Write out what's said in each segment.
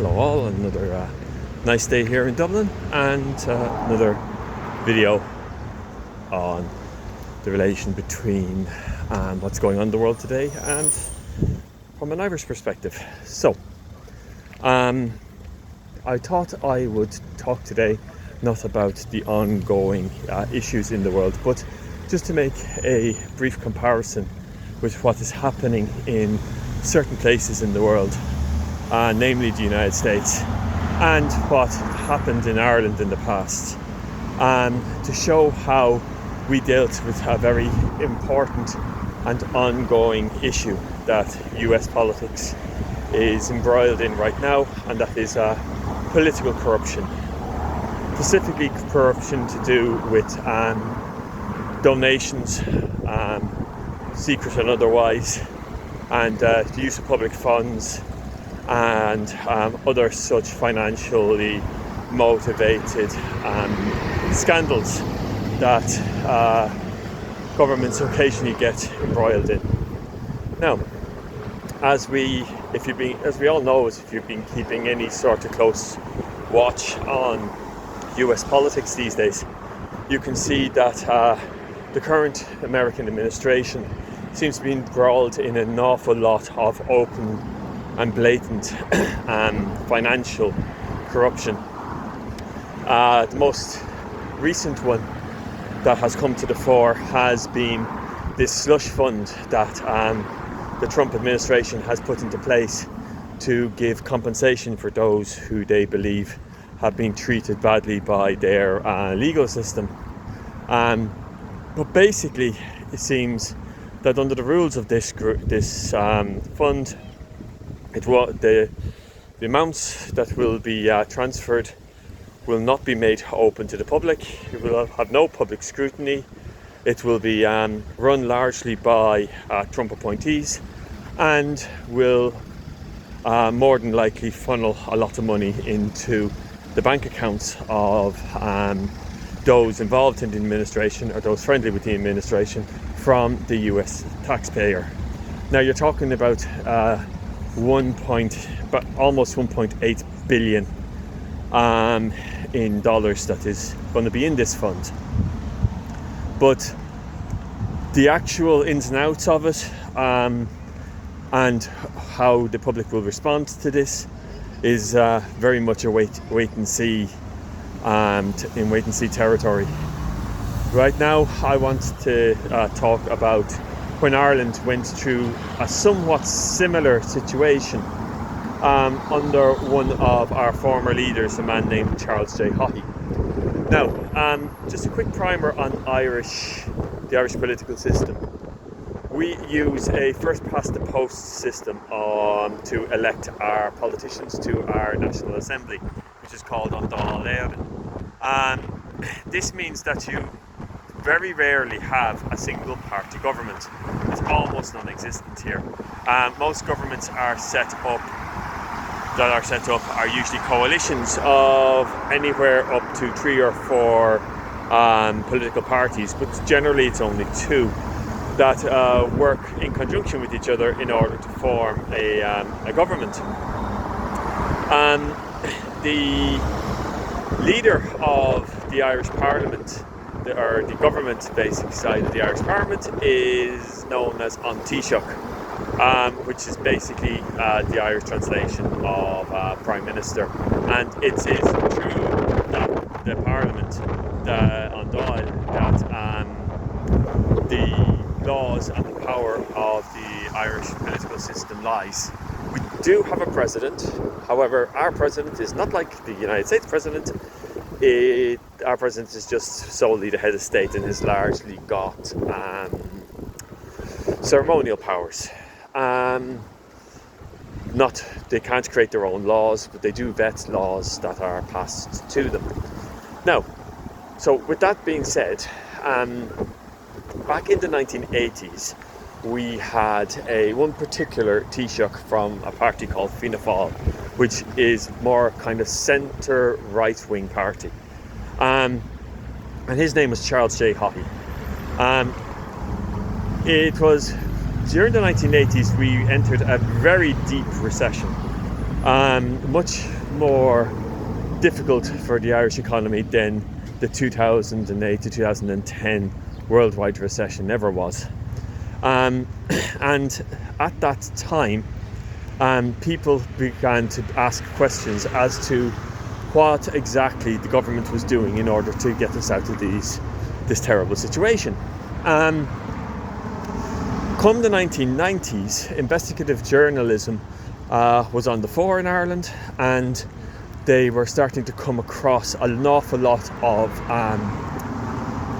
Hello all, another nice day here in Dublin, and another video on the relation between what's going on in the world today and from an Irish perspective. So I thought I would talk today not about the ongoing issues in the world, but just to make a brief comparison with what is happening in certain places in the world, namely the United States, and what happened in Ireland in the past, to show how we dealt with a very important and ongoing issue that US politics is embroiled in right now, and that is political corruption. Specifically corruption to do with donations, secret and otherwise, and the use of public funds and other such financially motivated scandals that governments occasionally get embroiled in. Now, as we all know, if you've been keeping any sort of close watch on US politics these days, you can see that the current American administration seems to be embroiled in an awful lot of open and blatant financial corruption. The most recent one that has come to the fore has been this slush fund that the Trump administration has put into place to give compensation for those who they believe have been treated badly by their legal system. But basically, it seems that under the rules of this fund, the amounts that will be transferred will not be made open to the public. It will have no public scrutiny. It will be run largely by Trump appointees, and will more than likely funnel a lot of money into the bank accounts of those involved in the administration or those friendly with the administration from the US taxpayer. Now you're talking about almost 1.8 billion in dollars that is going to be in this fund. But the actual ins and outs of it and how the public will respond to this is very much a wait and see in wait and see territory. Right now I want to talk about when Ireland went through a somewhat similar situation under one of our former leaders, a man named Charles J. Haughey. Now, just a quick primer on the Irish political system. We use a first-past-the-post system to elect our politicians to our National Assembly, which is called An Dáil Éireann. This means that you very rarely have a single party government. It's almost non-existent here. Most governments are set up are usually coalitions of anywhere up to 3 or 4 political parties, but generally it's only 2 that work in conjunction with each other in order to form a government. The leader of the Irish Parliament, or the government basic side of the Irish Parliament, is known as An Taoiseach, which is basically the Irish translation of Prime Minister. And it is through the Parliament, An Dáil, that the laws and the power of the Irish political system lies. We do have a president, however, our president is not like the United States president. Our president is just solely the head of state and has largely got ceremonial powers. They can't create their own laws, but they do vet laws that are passed to them. Now, so with that being said, back in the 1980s, we had one particular Taoiseach from a party called Fianna Fáil, which is more kind of centre right-wing party. And his name was Charles J. Haughey. It was during the 1980s we entered a very deep recession. much more difficult for the Irish economy than the 2008 to 2010 worldwide recession ever was. And at that time, people began to ask questions as to what exactly the government was doing in order to get us out of this terrible situation. Come the 1990s, investigative journalism was on the fore in Ireland, and they were starting to come across an awful lot of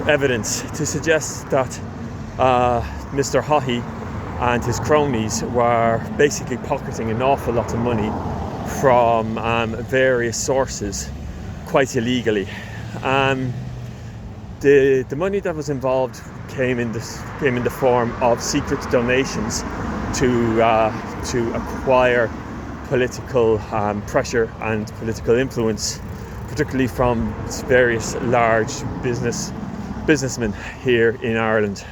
evidence to suggest that Mr. Haughey and his cronies were basically pocketing an awful lot of money from various sources quite illegally. The money that was involved came in the form of secret donations to acquire political pressure and political influence, particularly from various large businessmen here in Ireland.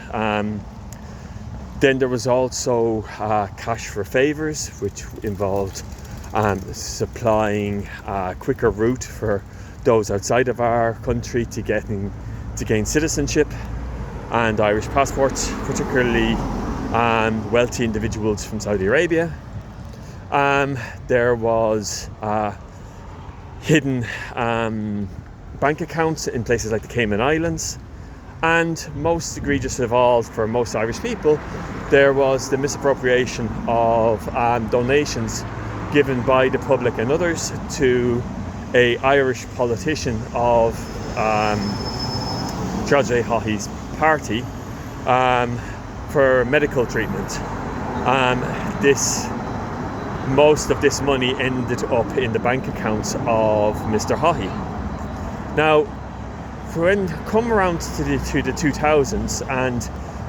Then there was also cash for favours, which involved supplying a quicker route for those outside of our country to gain citizenship and Irish passports, particularly wealthy individuals from Saudi Arabia. There was hidden bank accounts in places like the Cayman Islands, and most egregious of all for most Irish people, there was the misappropriation of donations given by the public and others to an Irish politician of Charles J. Haughey's party for medical treatment. Most of this money ended up in the bank accounts of Mr. Haughey. Now, when come around to the 2000s, and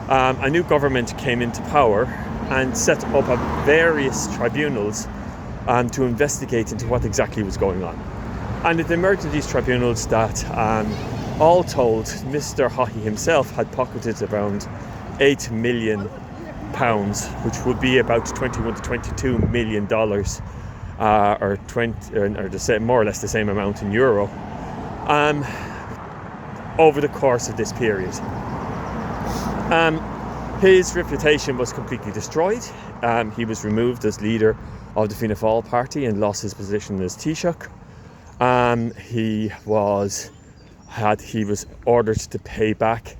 a new government came into power and set up various tribunals to investigate into what exactly was going on. And it emerged in these tribunals that all told, Mr. Haughey himself had pocketed around £8 million, which would be about $21 to $22 million, or more or less the same amount in euro, over the course of this period. His reputation was completely destroyed. He was removed as leader of the Fianna Fáil party and lost his position as Taoiseach. He was ordered to pay back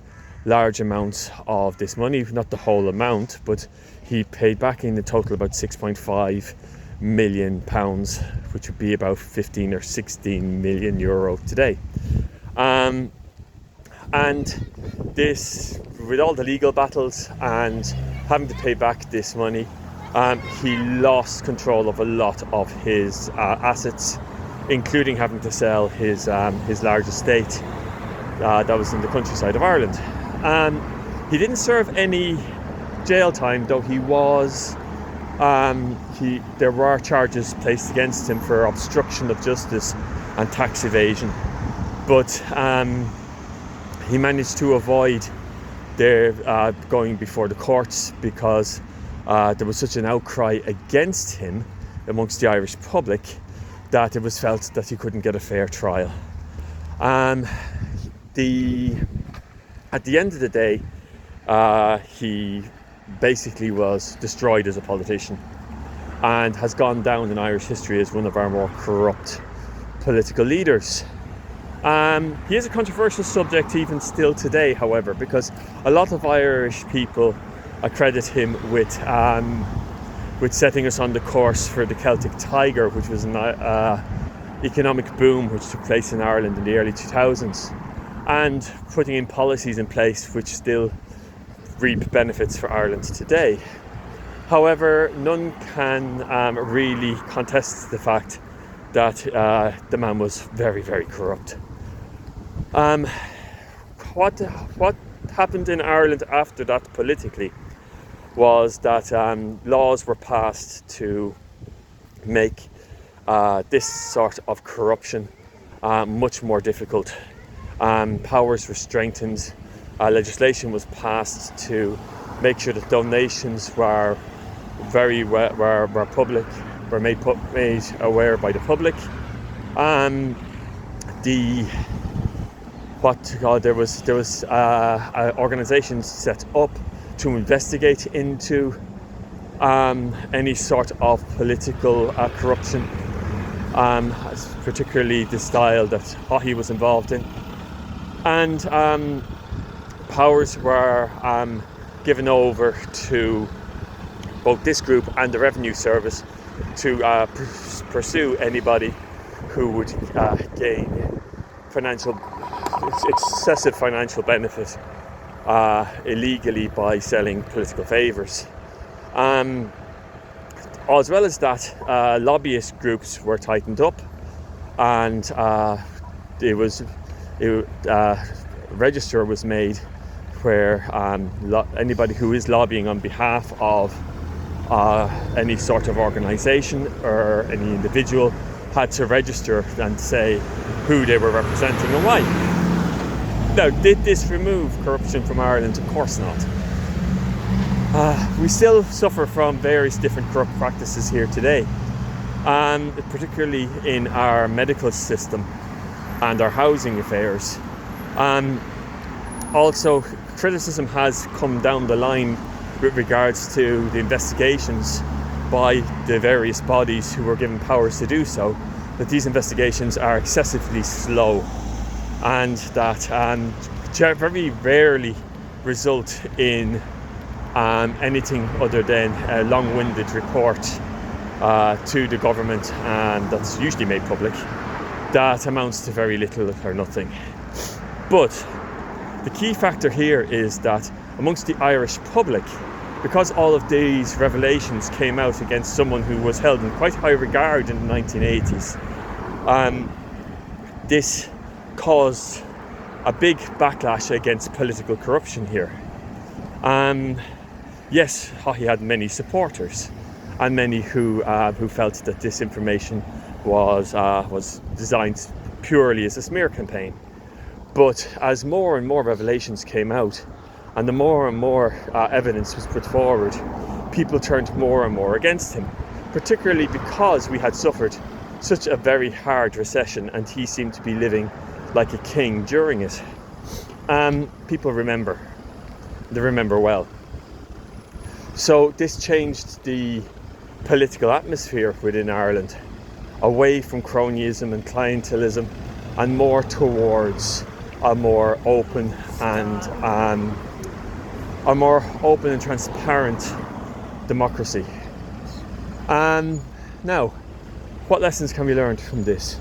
large amounts of this money, not the whole amount, but he paid back in the total about £6.5 million, which would be about 15 or 16 million euro today. And this, with all the legal battles and having to pay back this money, he lost control of a lot of his assets, including having to sell his large estate that was in the countryside of Ireland. He didn't serve any jail time, though there were charges placed against him for obstruction of justice and tax evasion. But he managed to avoid going before the courts because there was such an outcry against him amongst the Irish public that it was felt that he couldn't get a fair trial. At the end of the day, he basically was destroyed as a politician and has gone down in Irish history as one of our more corrupt political leaders. He is a controversial subject even still today, however, because a lot of Irish people accredit him with setting us on the course for the Celtic Tiger, which was an economic boom which took place in Ireland in the early 2000s, and putting in policies in place which still reap benefits for Ireland today. However, none can really contest the fact that the man was very, very corrupt. What happened in Ireland after that politically was that laws were passed to make this sort of corruption much more difficult. Powers were strengthened. Legislation was passed to make sure that donations were public were made aware by the public. There was an organisation set up to investigate into any sort of political corruption, particularly the style that Haughey was involved in, and powers were given over to both this group and the Revenue Service to pursue anybody who would gain excessive financial benefit illegally by selling political favours. As well as that, lobbyist groups were tightened up, and register was made where anybody who is lobbying on behalf of any sort of organisation or any individual had to register and say who they were representing and why. Now, did this remove corruption from Ireland? Of course not. We still suffer from various different corrupt practices here today, particularly in our medical system and our housing affairs. Also, criticism has come down the line with regards to the investigations by the various bodies who were given powers to do so, that these investigations are excessively slow and that very rarely result in anything other than a long-winded report to the government, and that's usually made public, that amounts to very little or nothing. But the key factor here is that amongst the Irish public, because all of these revelations came out against someone who was held in quite high regard in the 1980s, this caused a big backlash against political corruption here. Yes, Haughey had many supporters and many who felt that this information was designed purely as a smear campaign. But as more and more revelations came out, and the more and more evidence was put forward, people turned more and more against him, particularly because we had suffered such a very hard recession and he seemed to be living like a king during it. People remember. They remember well. So this changed the political atmosphere within Ireland, away from cronyism and clientelism and more towards a more open and transparent democracy. Now, what lessons can we learn from this?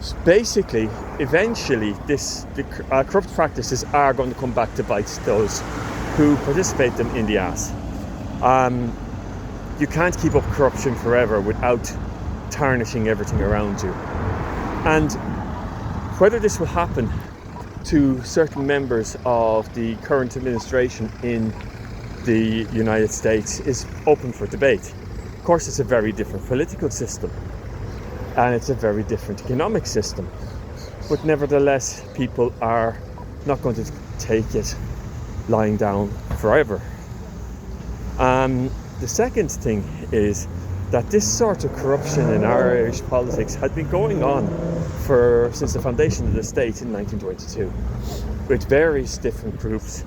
So basically, eventually, the corrupt practices are going to come back to bite those who participate them in the ass. You can't keep up corruption forever without tarnishing everything around you. And whether this will happen to certain members of the current administration in the United States is open for debate. Of course, it's a very different political system and it's a very different economic system, but nevertheless, people are not going to take it lying down forever. The second thing is that this sort of corruption in Irish politics had been going on since the foundation of the state in 1922, with various different groups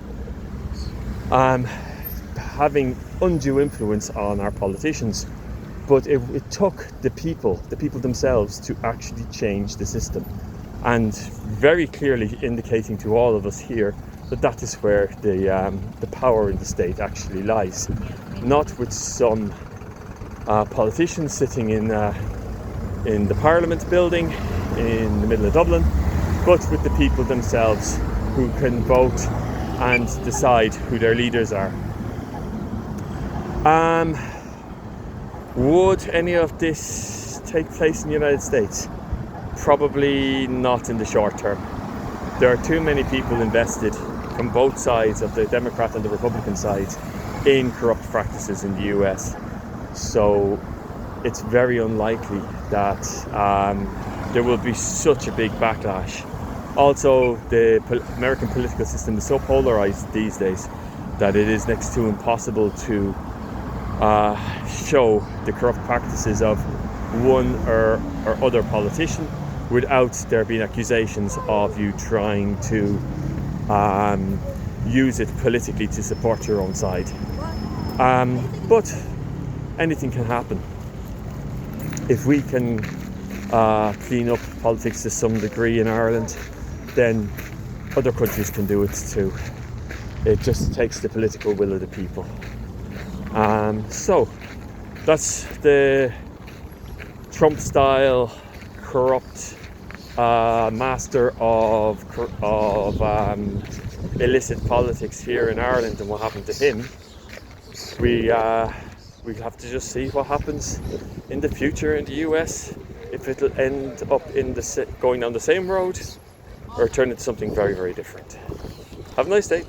having undue influence on our politicians. But it took the people themselves to actually change the system, and very clearly indicating to all of us here that is where the power in the state actually lies, not with some politicians sitting in the Parliament building in the middle of Dublin, but with the people themselves who can vote and decide who their leaders are. Would any of this take place in the United States? Probably not in the short term. There are too many people invested from both sides of the Democrat and the Republican sides in corrupt practices in the US. So it's very unlikely that there will be such a big backlash. Also, the American political system is so polarized these days that it is next to impossible to show the corrupt practices of one or other politician without there being accusations of you trying to use it politically to support your own side. But anything can happen. If we can clean up politics to some degree in Ireland, then other countries can do it too. It just takes the political will of the people. So that's the Trump-style corrupt master of illicit politics here in Ireland, and what happened to him. We have to just see what happens in the future in the US, if it'll end up in going down the same road or turn into something very, very different. Have a nice day.